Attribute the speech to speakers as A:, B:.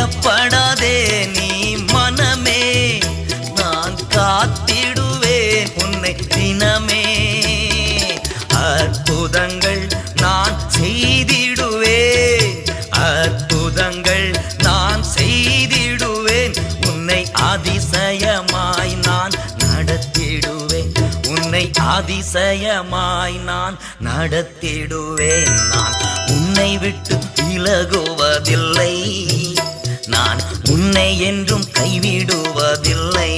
A: பயப்படாதே நீ மனமே, நான் காத்திடுவேன் உன்னை தினமே. அற்புதங்கள் நான் செய்திடுவேன், அற்புதங்கள் நான் செய்திடுவேன். உன்னை அதிசயமாய் நான் நடத்திடுவேன், உன்னை அதிசயமாய் நான் நடத்திடுவேன். நான் உன்னை விட்டு விலகுவதில்லை, நான் உன்னை என்றும் கைவிடுவதில்லை.